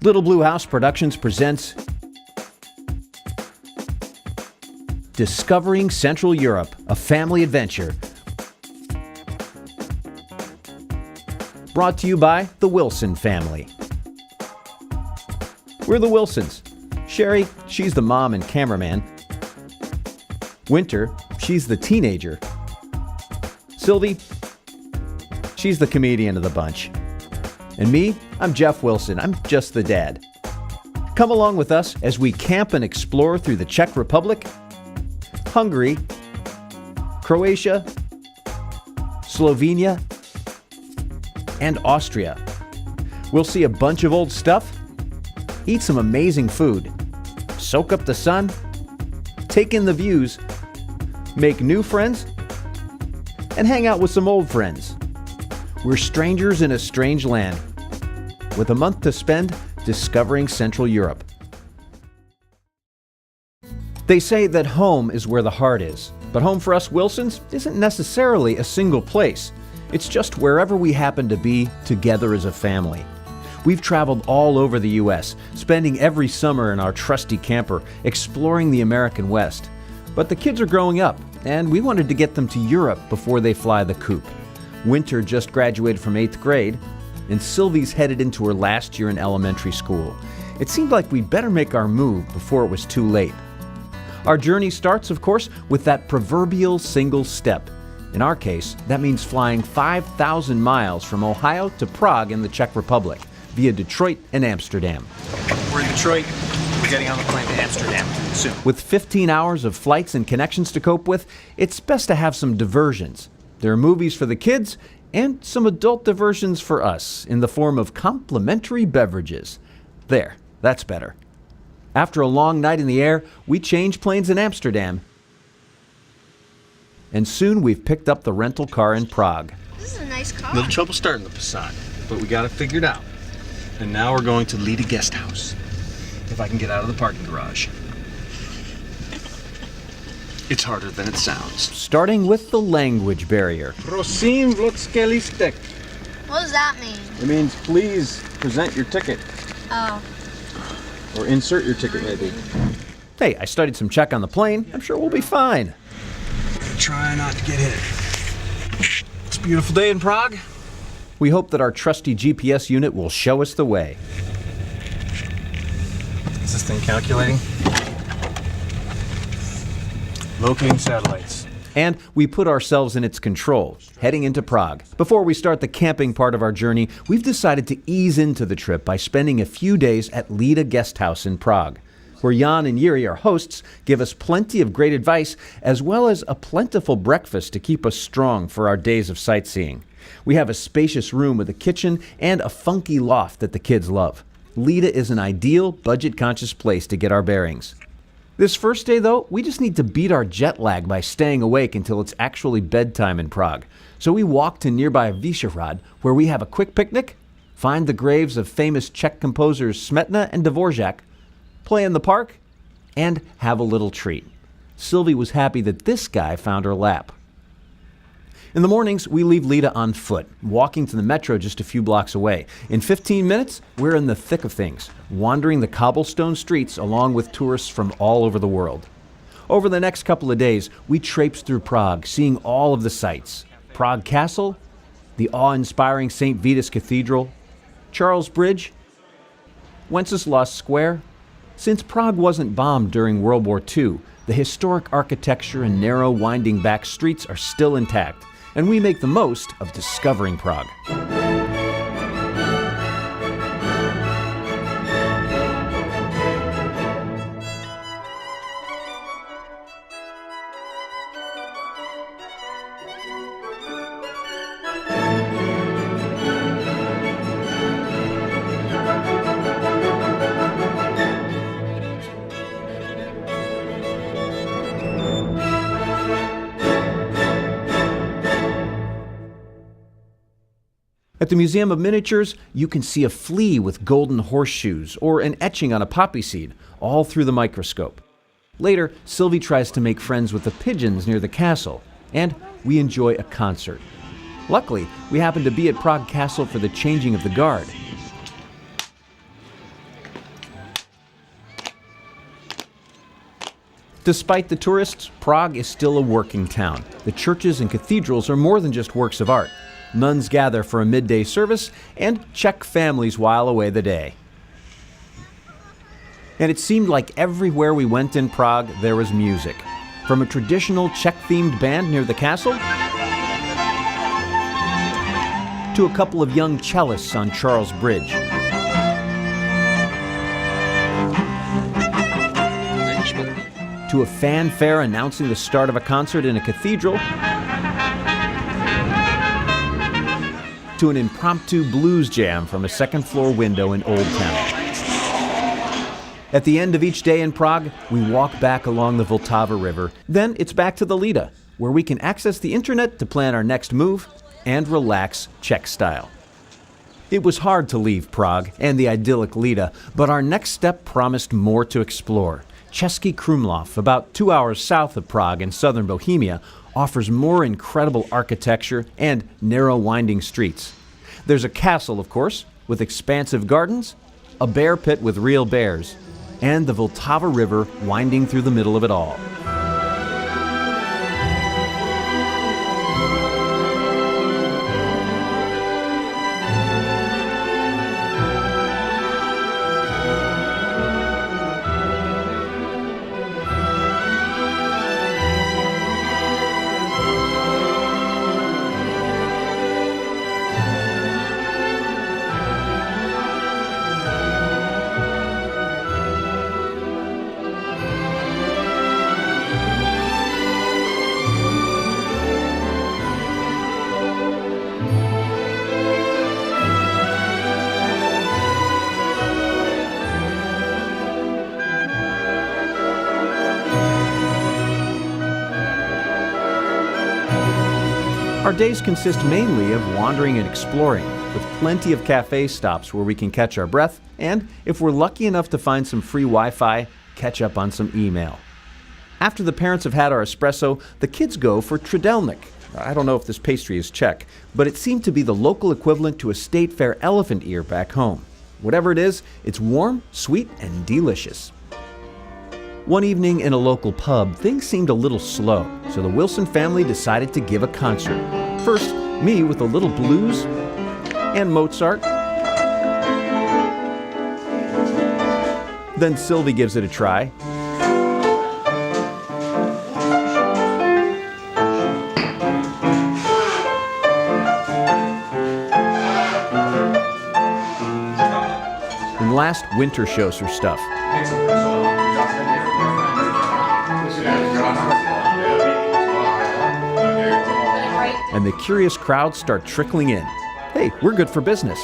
Little Blue House Productions presents Discovering Central Europe, a family adventure. Brought to you by the Wilson family. We're the Wilsons. Sherry, she's the mom and cameraman. Winter, she's the teenager. Sylvie, she's the comedian of the bunch. And me, I'm Jeff Wilson. I'm just the dad. Come along with us as we camp and explore through the Czech Republic, Hungary, Croatia, Slovenia, and Austria. We'll see a bunch of old stuff, eat some amazing food, soak up the sun, take in the views, make new friends, and hang out with some old friends. We're strangers in a strange land, with a month to spend discovering Central Europe. They say that home is where the heart is, but home for us Wilsons isn't necessarily a single place. It's just wherever we happen to be together as a family. We've traveled all over the U.S., spending every summer in our trusty camper, exploring the American West. But the kids are growing up, and we wanted to get them to Europe before they fly the coop. Winter just graduated from 8th grade, and Sylvie's headed into her last year in elementary school. It seemed like we'd better make our move before it was too late. Our journey starts, of course, with that proverbial single step. In our case, that means flying 5,000 miles from Ohio to Prague in the Czech Republic, via Detroit and Amsterdam. We're in Detroit. We're getting on the plane to Amsterdam soon. With 15 hours of flights and connections to cope with, it's best to have some diversions. There are movies for the kids and some adult diversions for us in the form of complimentary beverages. There, that's better. After a long night in the air, we change planes in Amsterdam. And soon we've picked up the rental car in Prague. This is a nice car. Little trouble starting the Passat, but we got it figured out. And now we're going to Lida Guest House. If I can get out of the parking garage. It's harder than it sounds. Starting with the language barrier. Prosím, vlodské lístek. What does that mean? It means please present your ticket. Oh. Or insert your ticket, maybe. Hey, I studied some Czech on the plane. I'm sure we'll be fine. Try not to get hit. It's a beautiful day in Prague. We hope that our trusty GPS unit will show us the way. Is this thing calculating? Locating satellites. And we put ourselves in its control, heading into Prague. Before we start the camping part of our journey, we've decided to ease into the trip by spending a few days at Lida Guest House in Prague, where Jan and Yuri, our hosts, give us plenty of great advice, as well as a plentiful breakfast to keep us strong for our days of sightseeing. We have a spacious room with a kitchen and a funky loft that the kids love. Lida is an ideal, budget-conscious place to get our bearings. This first day, though, we just need to beat our jet lag by staying awake until it's actually bedtime in Prague. So we walk to nearby Vyšehrad, where we have a quick picnic, find the graves of famous Czech composers Smetana and Dvorak, play in the park, and have a little treat. Sylvie was happy that this guy found her lap. In the mornings, we leave Lida on foot, walking to the metro just a few blocks away. In 15 minutes, we're in the thick of things, wandering the cobblestone streets along with tourists from all over the world. Over the next couple of days, we traipse through Prague, seeing all of the sights. Prague Castle, the awe-inspiring St. Vitus Cathedral, Charles Bridge, Wenceslas Square. Since Prague wasn't bombed during World War II, the historic architecture and narrow, winding back streets are still intact, and we make the most of discovering Prague. At the Museum of Miniatures, you can see a flea with golden horseshoes or an etching on a poppy seed, all through the microscope. Later, Sylvie tries to make friends with the pigeons near the castle, and we enjoy a concert. Luckily, we happen to be at Prague Castle for the changing of the guard. Despite the tourists, Prague is still a working town. The churches and cathedrals are more than just works of art. Nuns gather for a midday service, and Czech families while away the day. And it seemed like everywhere we went in Prague, there was music. From a traditional Czech-themed band near the castle, to a couple of young cellists on Charles Bridge. To a fanfare announcing the start of a concert in a cathedral, to an impromptu blues jam from a second-floor window in Old Town. At the end of each day in Prague, we walk back along the Vltava River. Then it's back to the Lida, where we can access the internet to plan our next move and relax Czech style. It was hard to leave Prague and the idyllic Lida, but our next step promised more to explore. Český Krumlov, about 2 hours south of Prague in southern Bohemia, offers more incredible architecture and narrow winding streets. There's a castle, of course, with expansive gardens, a bear pit with real bears, and the Vltava River winding through the middle of it all. Our days consist mainly of wandering and exploring, with plenty of cafe stops where we can catch our breath, and if we're lucky enough to find some free Wi-Fi, catch up on some email. After the parents have had our espresso, the kids go for Tridelnik. I don't know if this pastry is Czech, but it seemed to be the local equivalent to a state fair elephant ear back home. Whatever it is, it's warm, sweet, and delicious. One evening in a local pub, things seemed a little slow, so the Wilson family decided to give a concert. First, me with a little blues and Mozart. Then Sylvie gives it a try. And last, Winter shows her stuff. And the curious crowds start trickling in. Hey, we're good for business.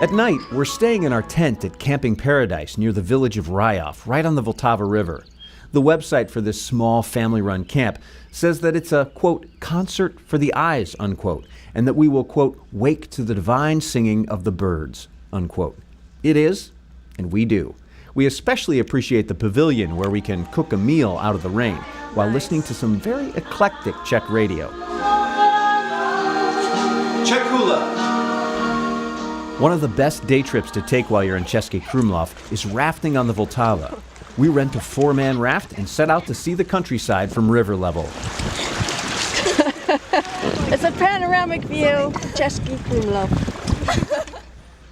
At night, we're staying in our tent at Camping Paradise near the village of Ryov, right on the Vltava River. The website for this small family-run camp says that it's a, quote, concert for the eyes, unquote, and that we will, quote, wake to the divine singing of the birds, unquote. It is, and we do. We especially appreciate the pavilion where we can cook a meal out of the rain while listening to some very eclectic Czech radio. Czechula! One of the best day trips to take while you're in Český Krumlov is rafting on the Vltava. We rent a 4-man raft and set out to see the countryside from river level. It's a panoramic view, Český Krumlov.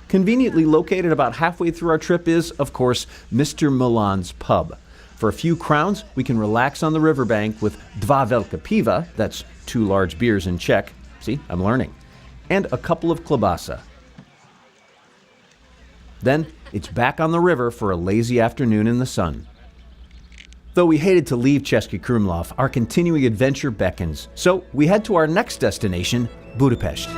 Conveniently located about halfway through our trip is, of course, Mr. Milan's pub. For a few crowns, we can relax on the riverbank with dva velká piva, that's 2 large beers in Czech, see, I'm learning, and a couple of klobasa. Then it's back on the river for a lazy afternoon in the sun. Though we hated to leave Český Krumlov, our continuing adventure beckons, so we head to our next destination, Budapest.